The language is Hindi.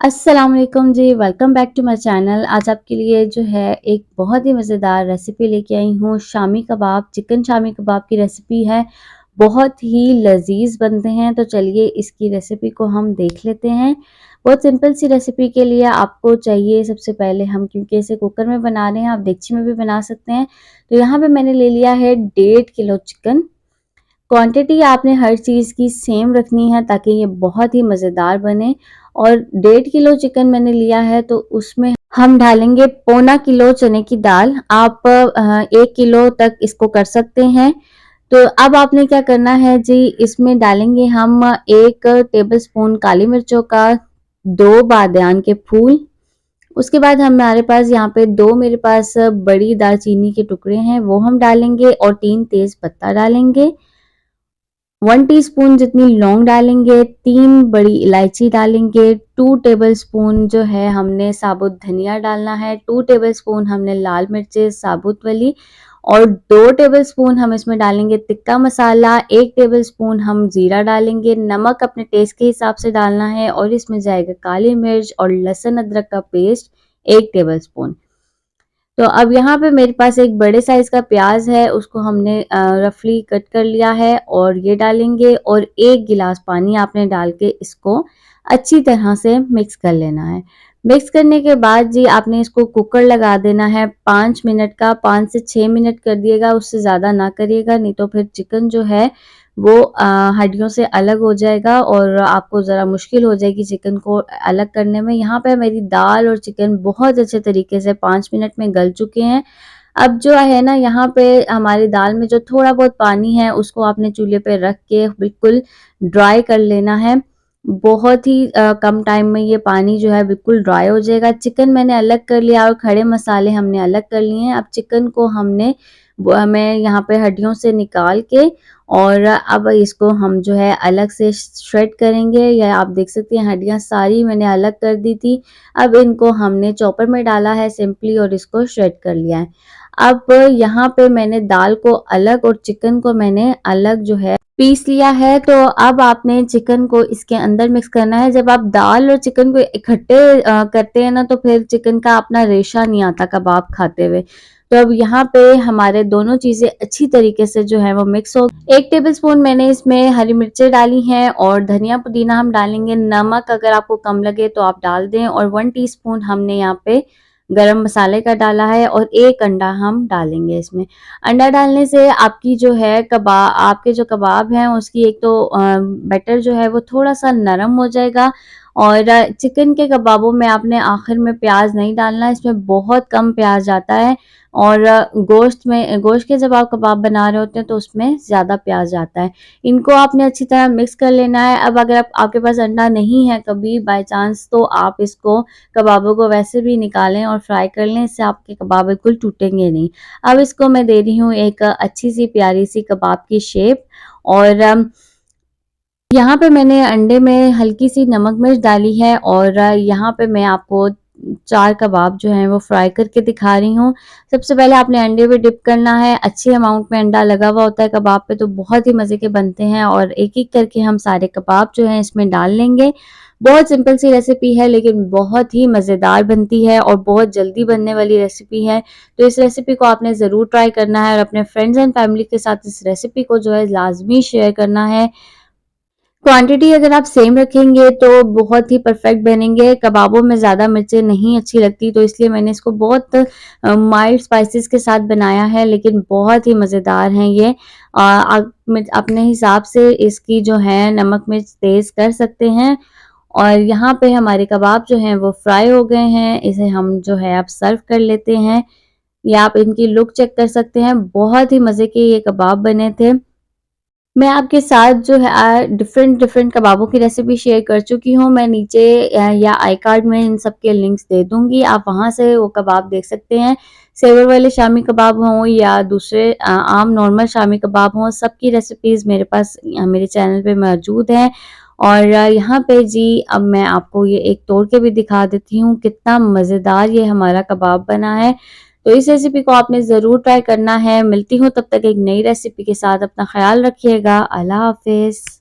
अस्सलाम वालेकुम जी, welcome back to my channel. आज आपके लिए जो है एक बहुत ही मज़ेदार रेसिपी लेके आई हूँ। शामी कबाब, चिकन शामी कबाब की रेसिपी है। बहुत ही लज़ीज़ बनते हैं, तो चलिए इसकी रेसिपी को हम देख लेते हैं। बहुत सिंपल सी रेसिपी के लिए आपको चाहिए सबसे पहले हम क्योंकि इसे कुकर में बना रहे हैं, आप देगची में भी बना सकते हैं। तो यहाँ पे मैंने ले लिया है 1.5 किलो चिकन। क्वांटिटी आपने हर चीज़ की सेम रखनी है ताकि ये बहुत ही मज़ेदार बने और 1.5 किलो चिकन मैंने लिया है तो उसमें हम डालेंगे पौना किलो चने की दाल। आप 1 किलो तक इसको कर सकते हैं। तो अब आपने क्या करना है जी, इसमें डालेंगे हम 1 टेबलस्पून काली मिर्चों का, 2 बादियान के फूल, उसके बाद हमारे पास यहाँ पे 2 मेरे पास बड़ी दालचीनी के टुकड़े हैं वो हम डालेंगे और 3 तेज़ पत्ता डालेंगे। 1 टीस्पून जितनी लौंग डालेंगे, 3 बड़ी इलायची डालेंगे, 2 टेबलस्पून जो है हमने साबुत धनिया डालना है, 2 टेबलस्पून हमने लाल मिर्चें साबुत वाली और 2 टेबलस्पून हम इसमें डालेंगे तिक्का मसाला, 1 टेबलस्पून हम जीरा डालेंगे, नमक अपने टेस्ट के हिसाब से डालना है और इसमें जाएगा काली मिर्च और लहसुन अदरक का पेस्ट 1 टेबलस्पून। तो अब यहाँ पे मेरे पास एक बड़े साइज़ का प्याज है, उसको हमने रफली कट कर लिया है और ये डालेंगे और 1 गिलास पानी आपने डाल के इसको अच्छी तरह से मिक्स कर लेना है। मिक्स करने के बाद जी आपने इसको कुकर लगा देना है 5 मिनट का, 5 से 6 मिनट कर दिएगा, उससे ज़्यादा ना करिएगा, नहीं तो फिर चिकन जो है वो हड्डियों से अलग हो जाएगा और आपको ज़रा मुश्किल हो जाएगी चिकन को अलग करने में। यहाँ पे मेरी दाल और चिकन बहुत अच्छे तरीके से 5 मिनट में गल चुके हैं। अब जो है ना यहाँ पे हमारी दाल में जो थोड़ा बहुत पानी है उसको आपने चूल्हे पे रख के बिल्कुल ड्राई कर लेना है। बहुत ही कम टाइम में ये पानी जो है बिल्कुल ड्राई हो जाएगा। चिकन मैंने अलग कर लिया और खड़े मसाले हमने अलग कर लिए हैं। अब चिकन को मैं यहाँ पे हड्डियों से निकाल के और अब इसको हम जो है अलग से श्रेड करेंगे। या आप देख सकते हैं हड्डियाँ सारी मैंने अलग कर दी थी। अब इनको हमने चॉपर में डाला है सिंपली और इसको श्रेड कर लिया है। अब यहाँ पे मैंने दाल को अलग और चिकन को मैंने अलग जो है पीस लिया है। तो अब आपने चिकन को इसके अंदर मिक्स करना है। जब आप दाल और चिकन को इकट्ठे करते हैं ना तो फिर चिकन का अपना रेशा नहीं आता कबाब खाते हुए। तो अब यहाँ पे हमारे दोनों चीज़ें अच्छी तरीके से जो है वो मिक्स हो। 1 टेबलस्पून मैंने इसमें हरी मिर्चें डाली हैं और धनिया पुदीना हम डालेंगे। नमक अगर आपको कम लगे तो आप डाल दें और 1 टीस्पून हमने यहाँ पे गरम मसाले का डाला है और 1 अंडा हम डालेंगे इसमें। अंडा डालने से आपकी जो है आपके जो कबाब हैं उसकी एक तो बैटर जो है वो थोड़ा-सा नरम हो जाएगा और चिकन के कबाबों में आपने आखिर में प्याज़ नहीं डालना, इसमें बहुत कम प्याज़ जाता है और गोश्त के जब आप कबाब बना रहे होते हैं तो उसमें ज़्यादा प्याज़ जाता है। इनको आपने अच्छी तरह मिक्स कर लेना है। अब अगर आपके पास अंडा नहीं है कभी बाय चांस तो आप इसको कबाबों को वैसे भी निकालें और फ्राई कर लें, इससे आपके कबाब बिल्कुल टूटेंगे नहीं। अब इसको मैं दे रही हूँ एक अच्छी सी प्यारी सी कबाब की शेप और यहाँ पे मैंने अंडे में हल्की सी नमक मिर्च डाली है और यहाँ पे मैं आपको 4 कबाब जो हैं वो फ्राई करके दिखा रही हूँ। सबसे पहले आपने अंडे पे डिप करना है, अच्छे अमाउंट में अंडा लगा हुआ होता है कबाब पे तो बहुत ही मज़े के बनते हैं और एक-एक करके हम सारे कबाब जो हैं इसमें डाल लेंगे। बहुत सिंपल सी रेसिपी है लेकिन बहुत ही मज़ेदार बनती है और बहुत जल्दी बनने वाली रेसिपी है। तो इस रेसिपी को आपने ज़रूर ट्राई करना है और अपने फ्रेंड्स एंड फैमिली के साथ इस रेसिपी को जो है लाज़मी शेयर करना है। क्वांटिटी अगर आप सेम रखेंगे तो बहुत ही परफेक्ट बनेंगे। कबाबों में ज़्यादा मिर्चें नहीं अच्छी लगती तो इसलिए मैंने इसको बहुत माइल्ड स्पाइसेस के साथ बनाया है लेकिन बहुत ही मज़ेदार हैं ये। आप अपने हिसाब से इसकी जो है नमक मिर्च तेज़ कर सकते हैं और यहाँ पे हमारे कबाब जो हैं वो फ्राई हो गए हैं। इसे हम जो है अब सर्व कर लेते हैं। या आप इनकी लुक चेक कर सकते हैं। बहुत ही मज़े के ये कबाब बने थे। मैं आपके साथ जो है डिफरेंट कबाबों की रेसिपी शेयर कर चुकी हूँ। मैं नीचे या आई कार्ड में इन सब के लिंक्स दे दूँगी। आप वहाँ से वो कबाब देख सकते हैं। सेवर वाले शामी कबाब हों या दूसरे आम नॉर्मल शामी कबाब हों, सबकी रेसिपीज़ मेरे पास मेरे चैनल पे मौजूद हैं। और यहाँ पे जी अब मैं आपको ये एक तोड़ के भी दिखा देती हूँ, कितना मज़ेदार ये हमारा कबाब बना है। तो इस रेसिपी को आपने ज़रूर ट्राई करना है। मिलती हूँ तब तक एक नई रेसिपी के साथ। अपना ख़्याल रखिएगा। अल्लाह हाफ़िज़।